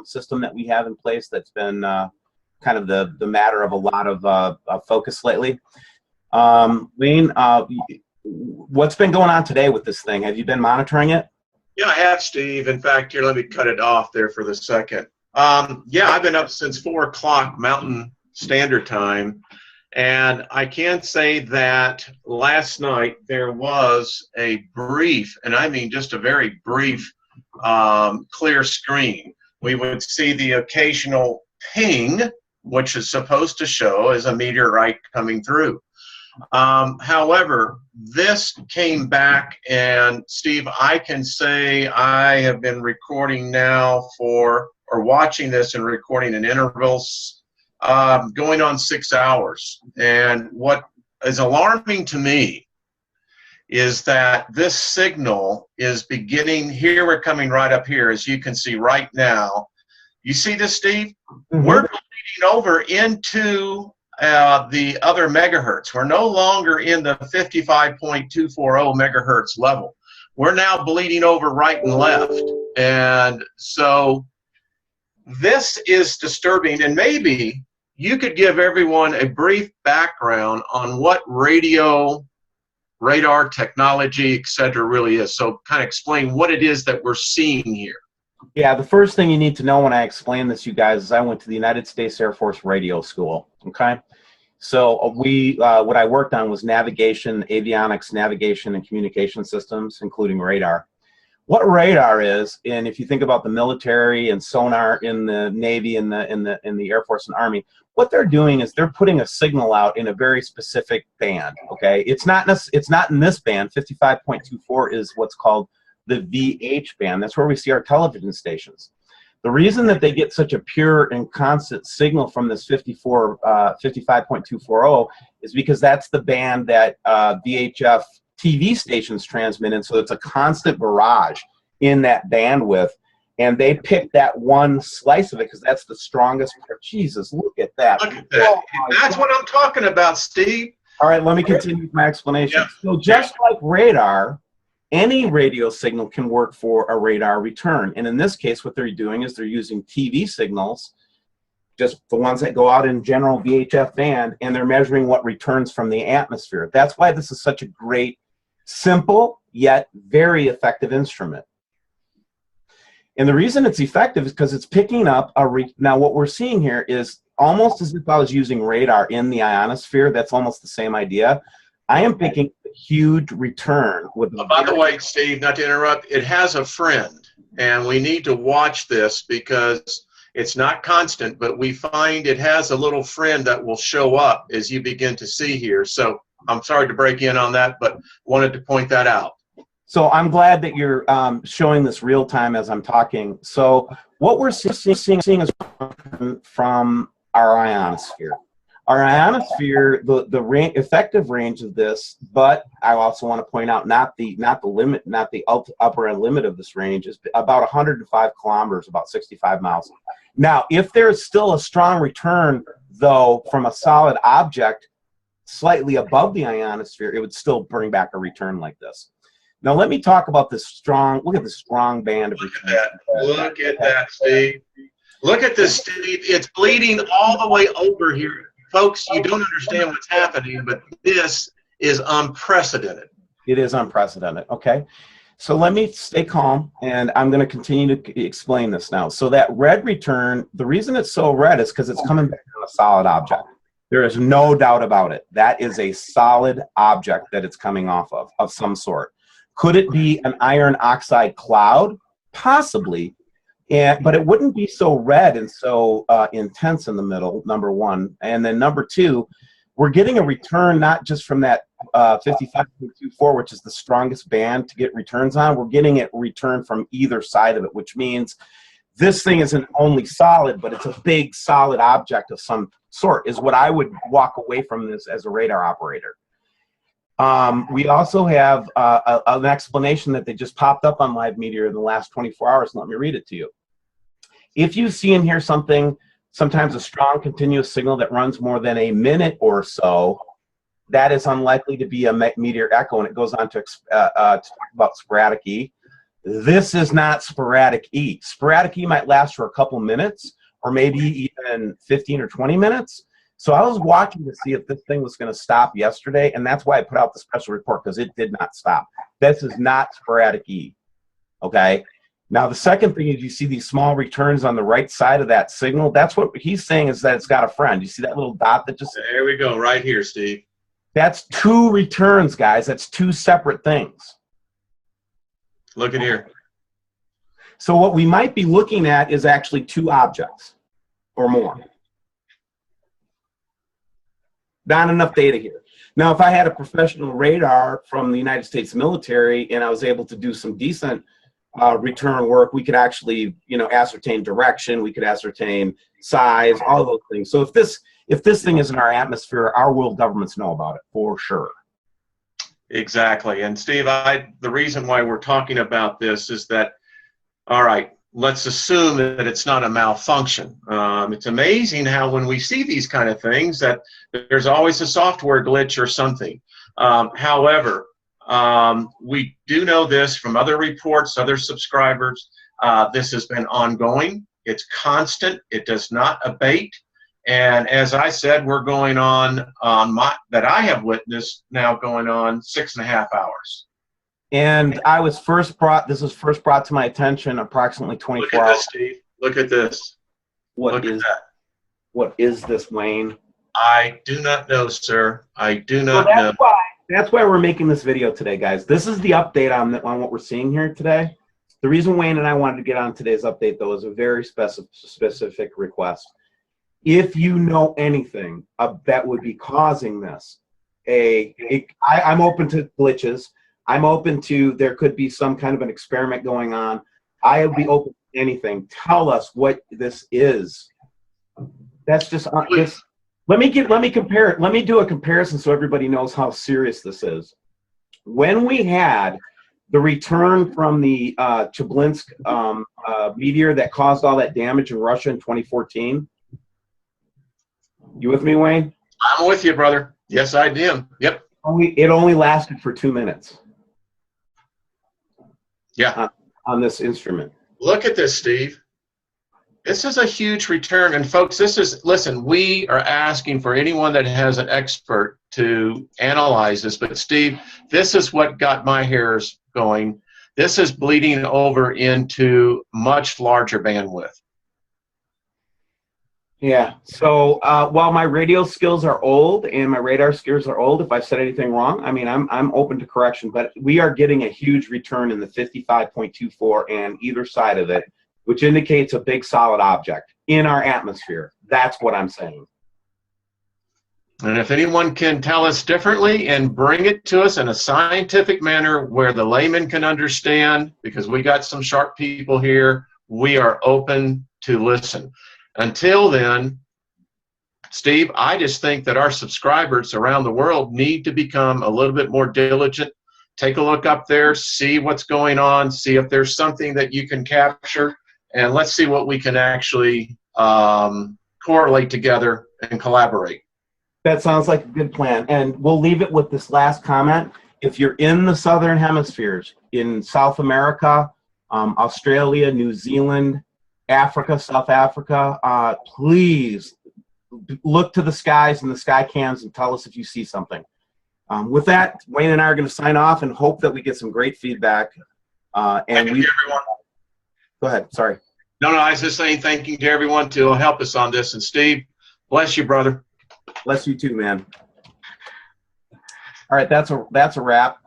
system that we have in place that's been kind of the matter of a lot of focus lately. Wayne, what's been going on today with this thing? Have you been monitoring it? Yeah, I have, Steve. In fact, here, let me cut it off there for the second. Yeah, I've been up since 4 o'clock Mountain Standard Time, and I can say that last night there was a brief, and I mean just a very brief, clear screen. We would see the occasional ping, which is supposed to show as a meteorite coming through. However, this came back, and Steve, I can say I have been recording now or watching this and recording in intervals, going on 6 hours. And what is alarming to me is that this signal is beginning, here we're coming right up here, as you can see right now. You see this, Steve? Mm-hmm. We're bleeding over into the other megahertz. We're no longer in the 55.240 megahertz level. We're now bleeding over right and left. And so this is disturbing, and maybe you could give everyone a brief background on what radio, radar technology, etc. really is. So kind of explain what it is that we're seeing here. Yeah, the first thing you need to know when I explain this, you guys, is I went to the United States Air Force Radio School, okay? So what I worked on was navigation, avionics, navigation, and communication systems, including radar. What radar is, and if you think about the military and sonar in the Navy and in the Air Force and Army, what they're doing is they're putting a signal out in a very specific band, okay? It's not in this band. 55.24 is what's called the VH band. That's where we see our television stations. The reason that they get such a pure and constant signal from this 55.240 is because that's the band that VHF TV stations transmit in, so it's a constant barrage in that bandwidth, and they pick that one slice of it because that's the strongest part. Jesus, look at that. Look at that. Oh, that's what I'm talking about, Steve. All right, let me continue with my explanation. Yeah. So just like radar, any radio signal can work for a radar return. And in this case, what they're doing is they're using TV signals, just the ones that go out in general VHF band, and they're measuring what returns from the atmosphere. That's why this is such a great, simple, yet very effective instrument. And the reason it's effective is because it's picking up now what we're seeing here is almost as if I was using radar in the ionosphere. That's almost the same idea. I am picking a huge return with. By the way, Steve, not to interrupt, it has a friend, and we need to watch this because it's not constant, but we find it has a little friend that will show up as you begin to see here. So I'm sorry to break in on that, but wanted to point that out. So I'm glad that you're showing this real time as I'm talking. So what we're seeing is from our ionosphere. Our ionosphere, the effective range of this, but I also want to point out not the upper limit of this range is about 105 kilometers, about 65 miles. Now, if there's still a strong return, though, from a solid object slightly above the ionosphere, it would still bring back a return like this. Now, let me talk about this strong. Look at the strong band of return. Look at that, Steve. Look at this, Steve. It's bleeding all the way over here. Folks, you don't understand what's happening, but this is unprecedented. It is unprecedented, okay? So let me stay calm, and I'm going to continue to explain this now. So that red return, the reason it's so red is because it's coming back on a solid object. There is no doubt about it. That is a solid object that it's coming off of some sort. Could it be an iron oxide cloud? Possibly. But it wouldn't be so red and so intense in the middle, number one. And then number two, we're getting a return not just from that 55.24, which is the strongest band to get returns on. We're getting it returned from either side of it, which means this thing isn't only solid, but it's a big solid object of some sort, is what I would walk away from this as a radar operator. We also have an explanation that they just popped up on Live Meteor in the last 24 hours. Let me read it to you. If you see and hear something, sometimes a strong continuous signal that runs more than a minute or so, that is unlikely to be a meteor echo, and it goes on to talk about sporadic E. This is not sporadic E. Sporadic E might last for a couple minutes or maybe even 15 or 20 minutes. So I was watching to see if this thing was going to stop yesterday, and that's why I put out the special report, because it did not stop. This is not sporadic E, okay? Now, the second thing is you see these small returns on the right side of that signal. That's what he's saying, is that it's got a friend. You see that little dot that just... There we go, right here, Steve. That's 2 returns, guys. That's 2 separate things. Look at here. So what we might be looking at is actually 2 objects or more. Not enough data here. Now, if I had a professional radar from the United States military and I was able to do some decent return work, we could actually, you know, ascertain direction, we could ascertain size, all those things. So if this thing is in our atmosphere, our world governments know about it for sure. Exactly. And Steve, the reason why we're talking about this is that, all right, let's assume that it's not a malfunction. It's amazing how when we see these kind of things that there's always a software glitch or something. However, we do know this from other reports, other subscribers. This has been ongoing. It's constant. It does not abate. And as I said, we're going on that I have witnessed now going on 6.5 hours. And I was this was first brought to my attention approximately 24 hours. Look at this, Steve. Look at this. Look at that. What is this, Wayne? I do not know, sir. I do not know. That's why we're making this video today, guys. This is the update on what we're seeing here today. The reason Wayne and I wanted to get on today's update, though, is a very specific request. If you know anything that would be causing this, I'm open to glitches. I'm open to, there could be some kind of an experiment going on. I'll be open to anything. Tell us what this is. That's just this. Let me compare it. Let me do a comparison so everybody knows how serious this is. When we had the return from the Chelyabinsk meteor that caused all that damage in Russia in 2014, you with me, Wayne? I'm with you, brother. Yes, I am. Yep. It only lasted for 2 minutes. Yeah. On this instrument. Look at this, Steve. This is a huge return. And folks, listen, we are asking for anyone that has an expert to analyze this. But Steve, this is what got my hairs going. This is bleeding over into much larger bandwidth. Yeah. So while my radio skills are old and my radar skills are old, if I said anything wrong, I mean, I'm open to correction. But we are getting a huge return in the 55.24 and either side of it, which indicates a big solid object in our atmosphere. That's what I'm saying. And if anyone can tell us differently and bring it to us in a scientific manner where the layman can understand, because we got some sharp people here, we are open to listen. Until then, Steve, I just think that our subscribers around the world need to become a little bit more diligent. Take a look up there, see what's going on, see if there's something that you can capture, and let's see what we can actually correlate together and collaborate. That sounds like a good plan. And we'll leave it with this last comment. If you're in the southern hemispheres, in South America, Australia, New Zealand, Africa, South Africa, please look to the skies and the sky cams and tell us if you see something. With that, Wayne and I are going to sign off and hope that we get some great feedback. Thank you, everyone. Go ahead. Sorry. No, I was just saying thank you to everyone to help us on this. And Steve, bless you, brother. Bless you too, man. All right, that's a wrap.